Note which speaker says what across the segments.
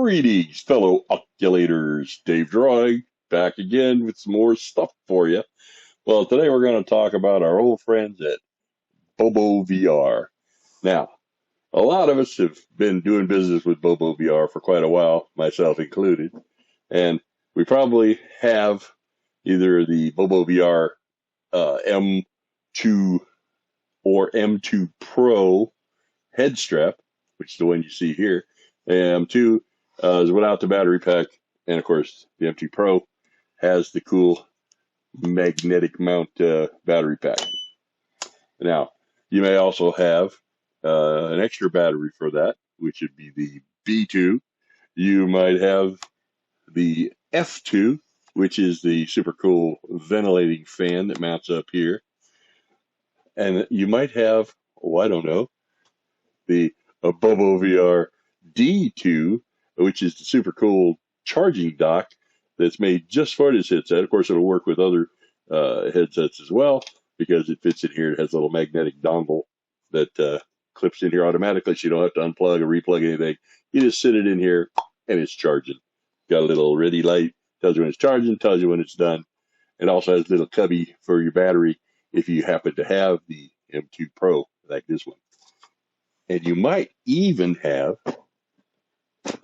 Speaker 1: Greetings, fellow oculators. Dave Droig back again with some more stuff for you. Well, today we're going to talk about our old friends at Bobo VR. Now, a lot of us have been doing business with Bobo VR for quite a while, myself included, and we probably have either the Bobo VR M2 or M2 Pro head strap, which is the one you see here. M2 is without the battery pack, and of course the M2 Pro has the cool magnetic mount battery pack. Now, you may also have an extra battery for that, which would be the B2. You might have the F2, which is the super cool ventilating fan that mounts up here. And you might have, I don't know, the Bobo VR D2, which is the super cool charging dock that's made just for this headset. Of course, it'll work with other headsets as well because it fits in here. It has a little magnetic dongle that clips in here automatically, so you don't have to unplug or replug anything. You just sit it in here, and it's charging. Got a little ready light, tells you when it's charging, tells you when it's done. It also has a little cubby for your battery if you happen to have the M2 Pro like this one. And you might even have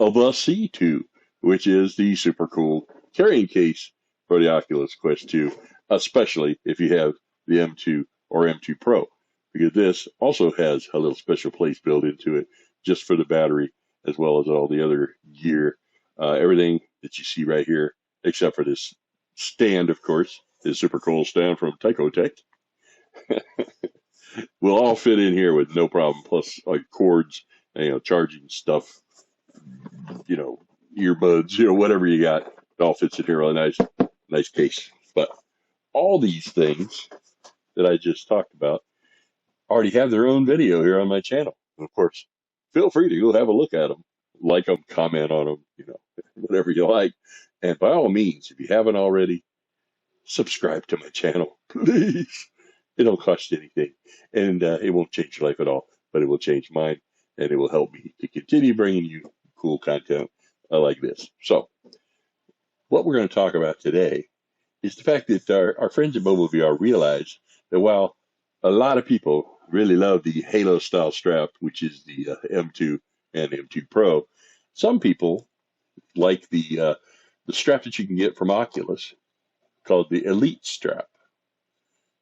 Speaker 1: of the C2, which is the super cool carrying case for the Oculus Quest 2, especially if you have the M2 or M2 Pro, because this also has a little special place built into it just for the battery, as well as all the other gear. Everything that you see right here, except for this stand, of course, this super cool stand from Tycotech, will all fit in here with no problem, plus like cords, charging stuff, earbuds, whatever you got, it all fits in here really nice case. But all these things that I just talked about already have their own video here on my channel. And of course, feel free to go have a look at them, like them, comment on them, whatever you like. And by all means, if you haven't already, subscribe to my channel, please. It don't cost you anything, and it won't change your life at all, but it will change mine, and it will help me to continue bringing you cool content like this. So what we're going to talk about today is the fact that our friends at Bobo VR realize that while a lot of people really love the Halo style strap, which is the M2 and M2 Pro, some people like the strap that you can get from Oculus called the Elite strap.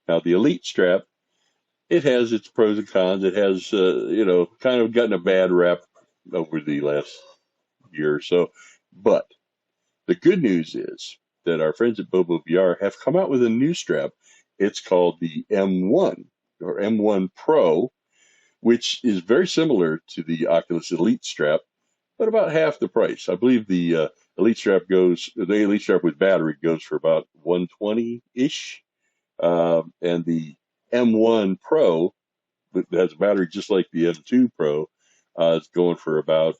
Speaker 1: Now, the Elite strap, it has its pros and cons. It has, kind of gotten a bad rap over the last year or so. But the good news is that our friends at Bobo VR have come out with a new strap. It's called the M1 or M1 Pro, which is very similar to the Oculus Elite strap, but about half the price. I believe the Elite strap with battery goes for about $120-ish. And the M1 Pro that has a battery just like the M2 Pro is going for about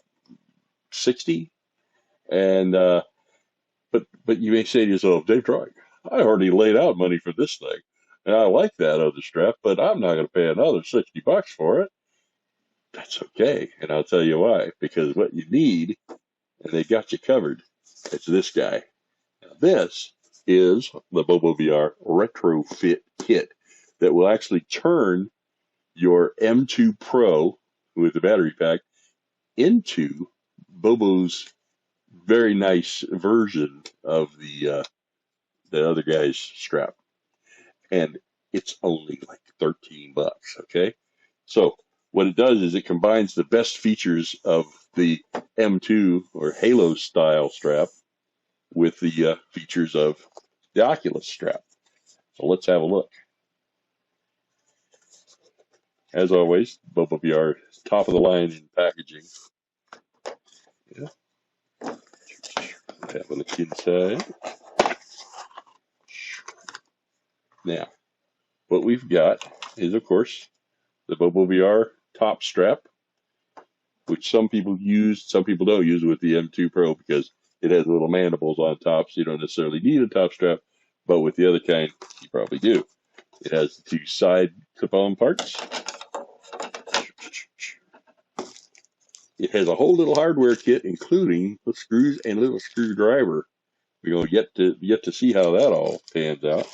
Speaker 1: $60. And but you may say to yourself, Dave Droig, I already laid out money for this thing, and I like that other strap, but I'm not going to pay another $60 for it. That's okay, and I'll tell you why. Because what you need, and they got you covered, it's this guy. Now this is the Bobo VR retrofit kit that will actually turn your M2 Pro with the battery pack into Bobo's very nice version of the other guy's strap. And it's only like $13, okay? So what it does is it combines the best features of the M2 or Halo style strap with the features of the Oculus strap. So let's have a look. As always, Bobo VR is top of the line in packaging. Yeah. Have a look inside. Now, what we've got is, of course, the Bobo VR top strap, which some people use, some people don't use with the M2 Pro because it has little mandibles on top, so you don't necessarily need a top strap, but with the other kind, you probably do. It has the two side clip-on parts. It has a whole little hardware kit, including the screws and little screwdriver. We're going to yet to see how that all pans out.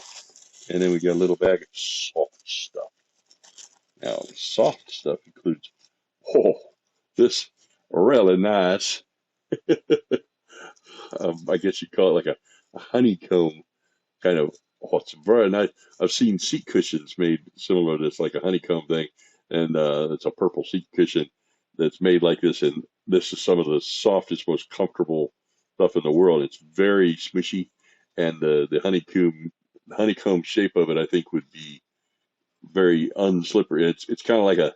Speaker 1: And then we got a little bag of soft stuff. Now, the soft stuff includes, oh, this really nice, I guess you'd call it like a honeycomb kind of, oh, it's very nice. I've seen seat cushions made similar to this, like a honeycomb thing. And it's a purple seat cushion that's made like this. And this is some of the softest, most comfortable stuff in the world. It's very smushy. And the honeycomb shape of it, I think, would be very unslippery. It's kind of like a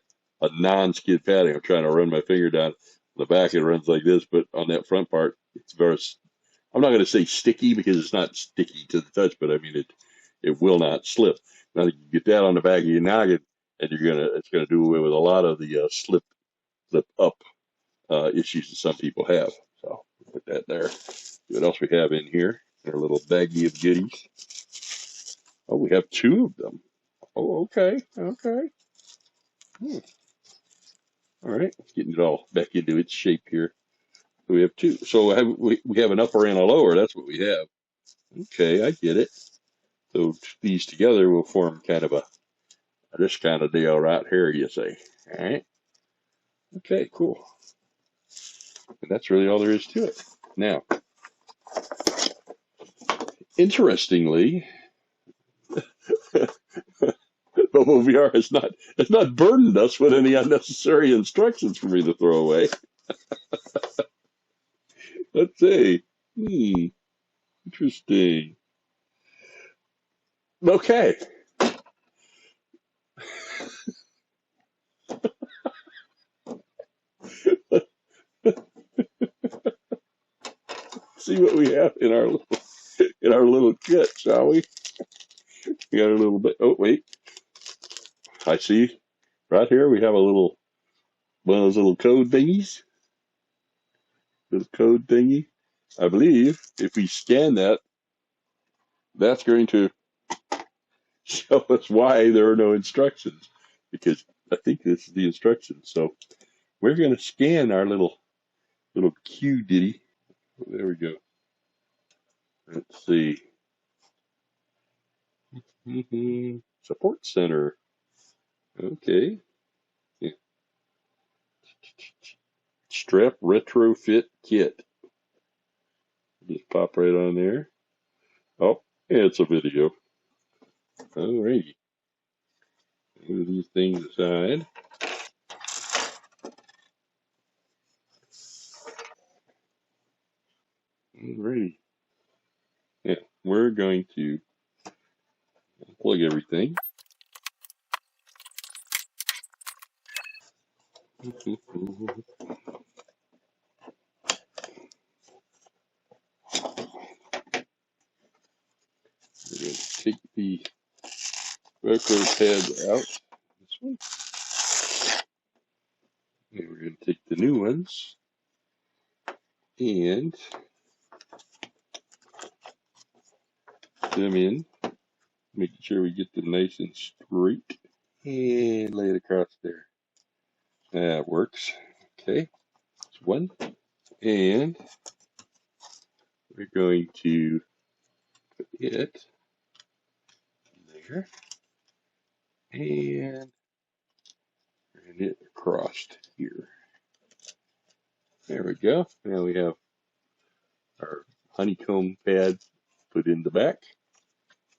Speaker 1: non-skid padding. I'm trying to run my finger down the back. It runs like this, but on that front part, it's very, I'm not going to say sticky because it's not sticky to the touch, but I mean, it will not slip. Now you get that on the back of your noggin, and it's gonna do away with a lot of the slip up issues that some people have. So put that there. See what else we have in here? Our little baggie of goodies. Oh, we have two of them. Oh, okay. Hmm. All right, getting it all back into its shape here. So we have two. So we have an upper and a lower. That's what we have. Okay, I get it. So these together will form kind of this kind of deal right here, you say. All right. Okay, cool. And that's really all there is to it. Now, interestingly, Bobo VR has not burdened us with any unnecessary instructions for me to throw away. Let's see. Interesting. Okay. See what we have in our little kit, shall we? We got a little bit. Oh, wait. I see. Right here we have one of those little code thingies. Little code thingy. I believe if we scan that, that's going to show us why there are no instructions, because I think this is the instructions. So we're going to scan our little Q ditty. There we go. Let's see. Support center. Okay. Yeah. Strap retrofit kit. Just pop right on there. Oh, yeah, it's a video. Alrighty. Move these things aside. Alrighty. Yeah, we're going to plug everything. We're going to take the Velcro pads out. This one. And we're going to take the new ones and them in, making sure we get them nice and straight, and lay it across there. That works. Okay, that's one. And we're going to put it there and bring it across here. There we go. Now we have our honeycomb pad put in the back.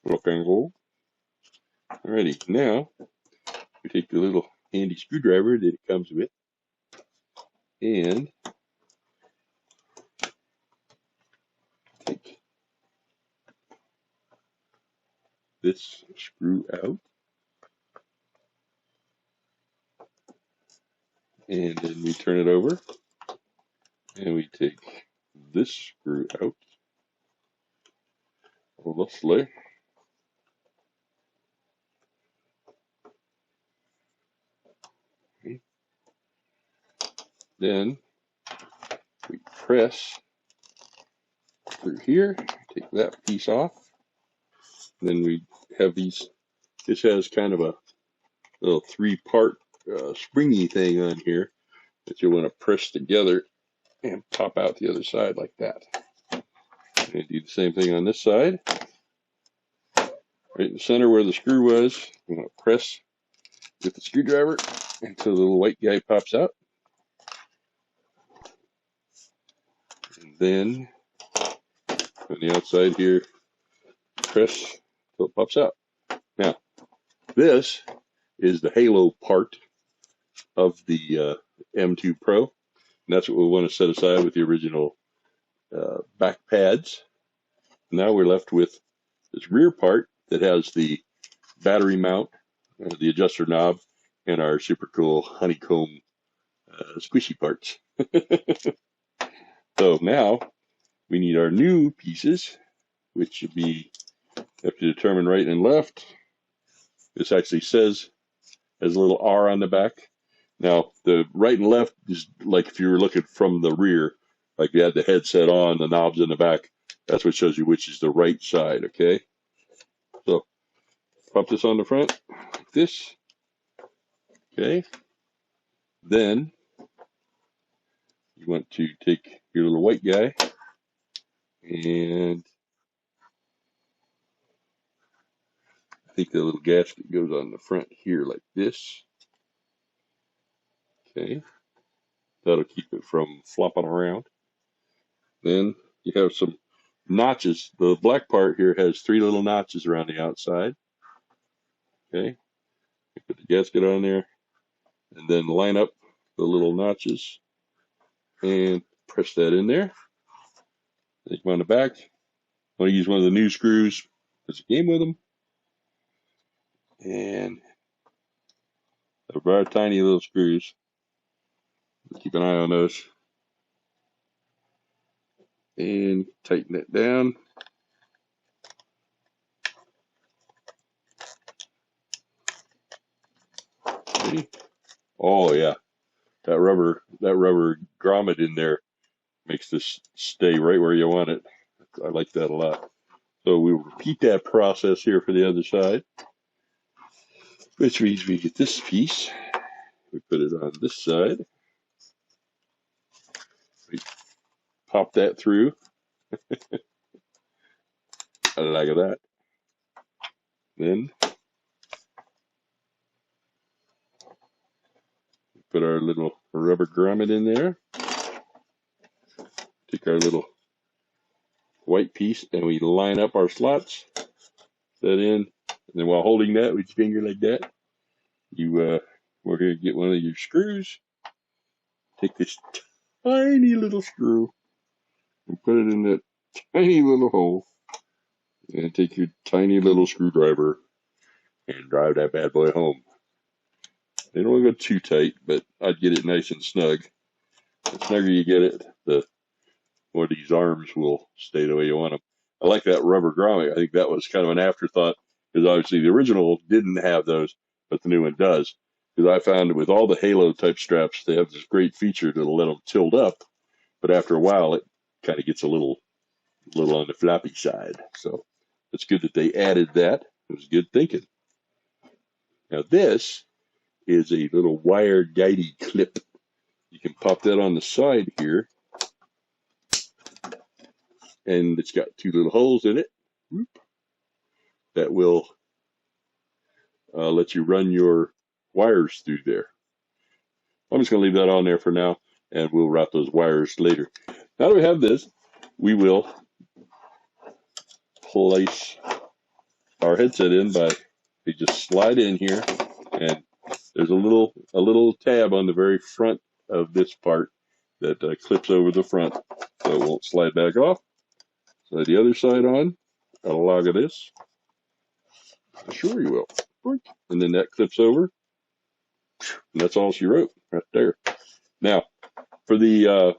Speaker 1: Look and go. Alrighty, now we take the little handy screwdriver that it comes with and take this screw out, and then we turn it over and we take this screw out. Obviously. Okay. Then we press through here, take that piece off. Then we have these. This has kind of a little three-part springy thing on here that you want to press together and pop out the other side like that. And do the same thing on this side. Right in the center where the screw was, you want to press with the screwdriver until the little white guy pops out. And then on the outside here, press until it pops out. Now, this is the halo part of the M2 Pro. And that's what we want to set aside with the original back pads. Now we're left with this rear part that has the battery mount, the adjuster knob, and our super cool honeycomb squishy parts. So now we need our new pieces, which should be, have to determine right and left. This actually says, has a little R on the back. Now, the right and left is like if you were looking from the rear, like you had the headset on, the knobs in the back. That's what shows you which is the right side, okay? So, pop this on the front, like this. Okay. Then, you want to take your little white guy and I think the little gasket goes on the front here like this. Okay. That'll keep it from flopping around. Then you have some notches. The black part here has 3 little notches around the outside. Okay. You put the gasket on there and then line up the little notches and press that in there. Take them on the back. I want to use one of the new screws because it came with them. And they're very tiny little screws. Keep an eye on those. And tighten it down. See? Oh yeah, that rubber grommet in there makes this stay right where you want it. I like that a lot. So we will repeat that process here for the other side, which means we get this piece. We put it on this side. We pop that through. I like that. Then put our little rubber grommet in there. Take our little white piece and we line up our slots. That in, and then while holding that with your finger like that, you we're going to get one of your screws. Take this tiny little screw and put it in that tiny little hole. And take your tiny little screwdriver and drive that bad boy home. You don't want to go too tight, but I'd get it nice and snug. The snugger you get it, the more these arms will stay the way you want them. I like that rubber grommet. I think that was kind of an afterthought because obviously the original didn't have those, but the new one does. Because I found with all the Halo type straps, they have this great feature that'll let them tilt up, but after a while it kind of gets a little on the floppy side. So it's good that they added that. It was good thinking. Now this is a little wire guidey clip. You can pop that on the side here, and it's got 2 little holes in it that will let you run your wires through there. I'm just going to leave that on there for now, and we'll route those wires later. Now that we have this, we will place our headset in by we just slide in here, and there's a little tab on the very front of this part that clips over the front, so it won't slide back off. Slide the other side on. Got a log of this. Sure you will. And then that clips over. And that's all she wrote right there. Now, for the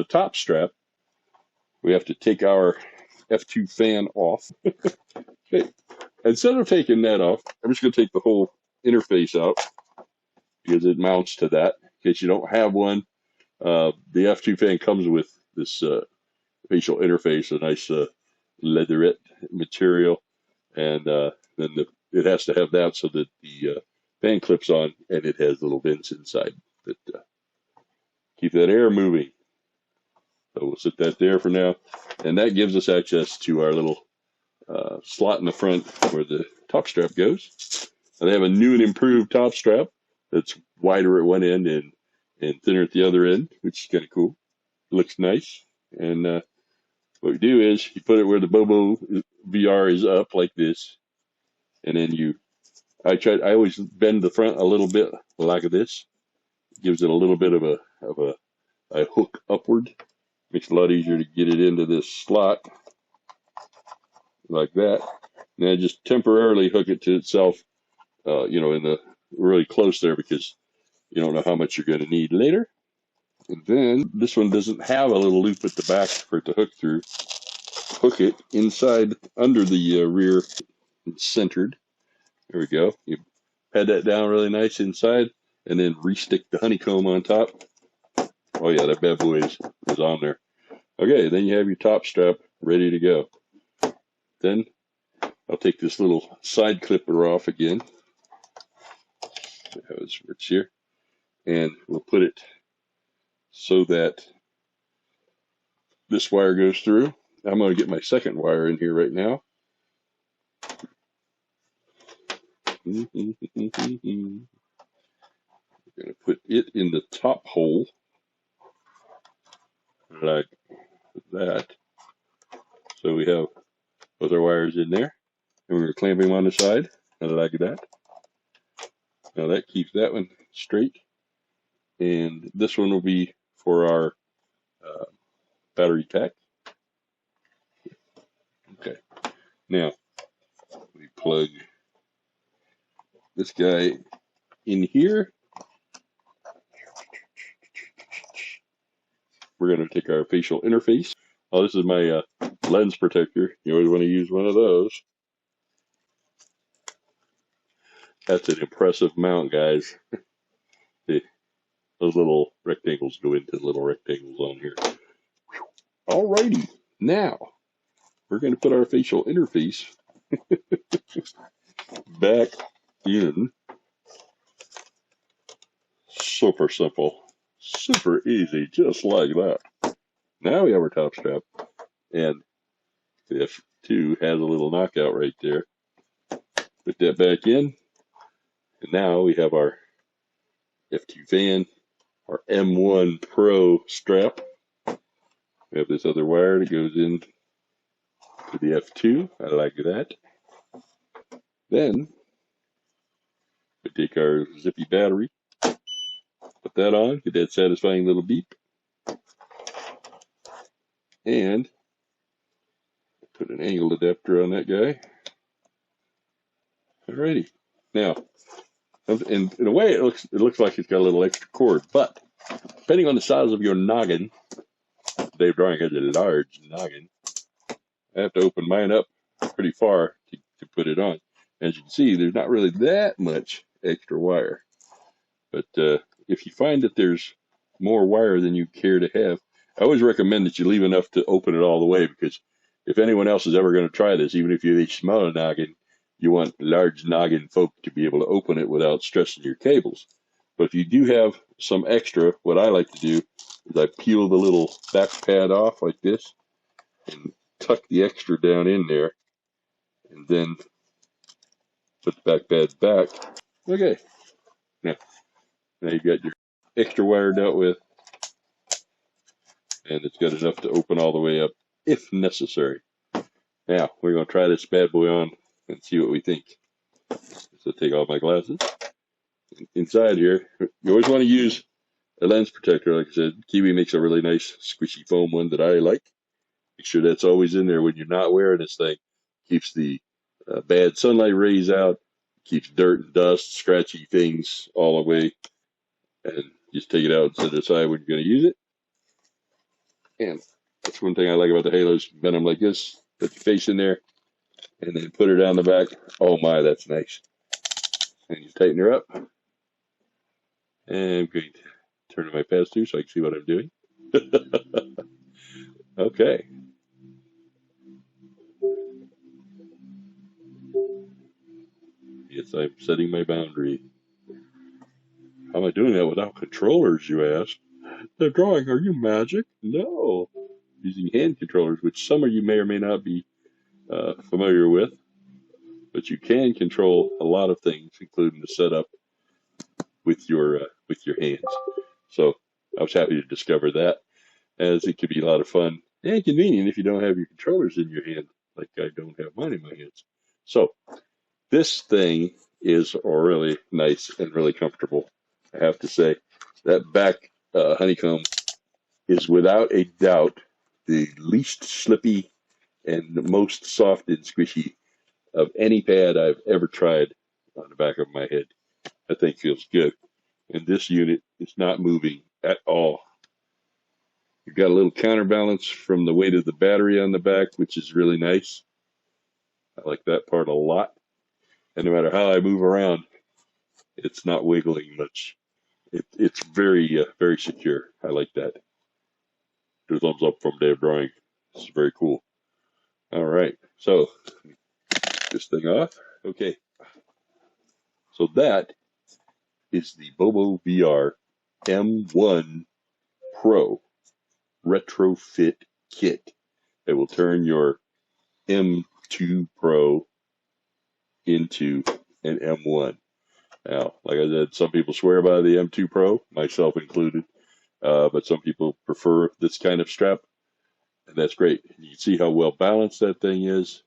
Speaker 1: top strap, we have to take our F2 fan off. Okay. Instead of taking that off, I'm just going to take the whole interface out because it mounts to that. In case you don't have one, the F2 fan comes with this facial interface, a nice leatherette material, and then it has to have that so that the fan clips on and it has little vents inside that keep that air moving. So we'll set that there for now. And that gives us access to our little slot in the front where the top strap goes. And they have a new and improved top strap that's wider at one end and thinner at the other end, which is kind of cool. It looks nice. And what we do is you put it where the Bobo VR is up like this. And then I always bend the front a little bit like this. It gives it a little bit of a hook upward. Makes it a lot easier to get it into this slot like that. And then just temporarily hook it to itself, in the really close there, because you don't know how much you're going to need later. And then this one doesn't have a little loop at the back for it to hook through. Hook it inside under the rear, centered. There we go. You pad that down really nice inside, and then restick the honeycomb on top. Oh yeah, that bad boy is on there. Okay, then you have your top strap ready to go. Then I'll take this little side clipper off again. How it works here. And we'll put it so that this wire goes through. I'm going to get my second wire in here right now. I'm going to put it in the top hole like that. So we have both our wires in there. And we're going to clamp them on the side like that. Now that keeps that one straight. And this one will be for our battery pack. Okay. Now we plug this guy in here. We're going to take our facial interface. Oh, this is my lens protector. You always want to use one of those. That's an impressive mount, guys. Those little rectangles go into the little rectangles on here. Alrighty, now we're going to put our facial interface back in. Super simple, super easy, just like that. Now we have our top strap, and the F2 has a little knockout right there. Put that back in, and now we have our F2 fan, our M1 Pro strap. We have this other wire that goes in to the F2. I like that. Then we take our zippy battery, put that on, get that satisfying little beep, and put an angle adapter on that guy. Alrighty. Now, in a way, it looks like it's got a little extra cord, but depending on the size of your noggin, Dave Drawing has a large noggin. I have to open mine up pretty far to put it on. As you can see, there's not really that much extra wire. But if you find that there's more wire than you care to have, I always recommend that you leave enough to open it all the way, because if anyone else is ever going to try this, even if you have a smaller noggin, you want large noggin folk to be able to open it without stressing your cables. But if you do have some extra, what I like to do is I peel the little back pad off like this and tuck the extra down in there, and then put the back pad back. Okay. Now you've got your extra wire dealt with, and it's got enough to open all the way up if necessary. Now we're going to try this bad boy on and see what we think. So take off my glasses. Inside here, you always want to use a lens protector. Like I said, Kiwi makes a really nice squishy foam one that I like. Make sure that's always in there when you're not wearing this thing. Keeps the bad sunlight rays out, keeps dirt and dust, scratchy things all away, and just take it out and set it aside when you're going to use it. And that's one thing I like about the halos. Bend them like this, put your face in there, and then put her down the back. Oh my, that's nice. And you tighten her up. And I'm going to turn to my pass through so I can see what I'm doing. Okay. Yes, I'm setting my boundary. How am I doing that without controllers, you ask? The drawing, are you magic? No. Using hand controllers, which some of you may or may not be familiar with, but you can control a lot of things, including the setup with your hands. So I was happy to discover that, as it could be a lot of fun and convenient if you don't have your controllers in your hand, like I don't have mine in my hands. So this thing is really nice and really comfortable, I have to say. That back honeycomb is without a doubt the least slippy and the most soft and squishy of any pad I've ever tried on the back of my head. That thing feels good. And this unit is not moving at all. You've got a little counterbalance from the weight of the battery on the back, which is really nice. I like that part a lot. And no matter how I move around, it's not wiggling much. It's very, very secure. I like that. Do a thumbs up from Dave Drawing. It's very cool. All right, so this thing off. Okay, so that is the Bobo VR M1 Pro retrofit kit. It will turn your M2 Pro into an M1. Now, like I said, some people swear by the M2 Pro, myself included, but some people prefer this kind of strap, and that's great. You can see how well balanced that thing is.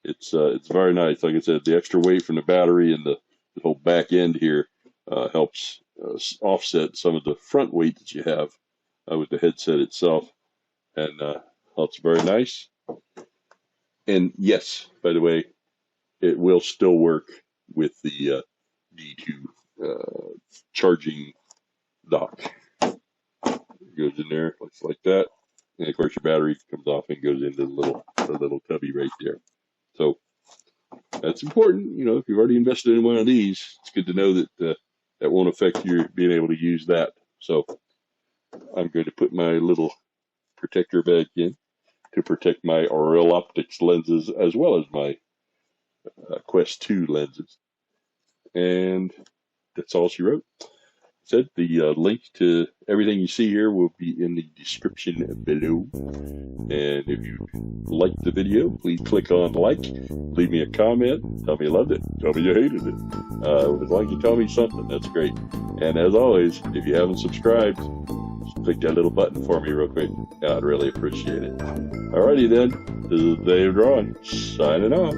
Speaker 1: It's very nice. Like I said, the extra weight from the battery and the whole back end here helps offset some of the front weight that you have with the headset itself, and it's very nice. And yes, by the way, it will still work with the D2 charging dock. It goes in there, looks like that, and of course your battery comes off and goes into the little tubby right there. So that's important. You know, if you've already invested in one of these, it's good to know that that won't affect your being able to use that. So I'm going to put my little protector back in to protect my Real Optics lenses as well as my Quest 2 lenses. And that's all she wrote. Said the link to everything you see here will be in the description below. And if you liked the video, please click on like, leave me a comment, tell me you loved it, tell me you hated it. As long as you tell me something, that's great. And as always, if you haven't subscribed, just click that little button for me real quick. I'd really appreciate it. Alrighty then, this is Dave Drawing, signing off.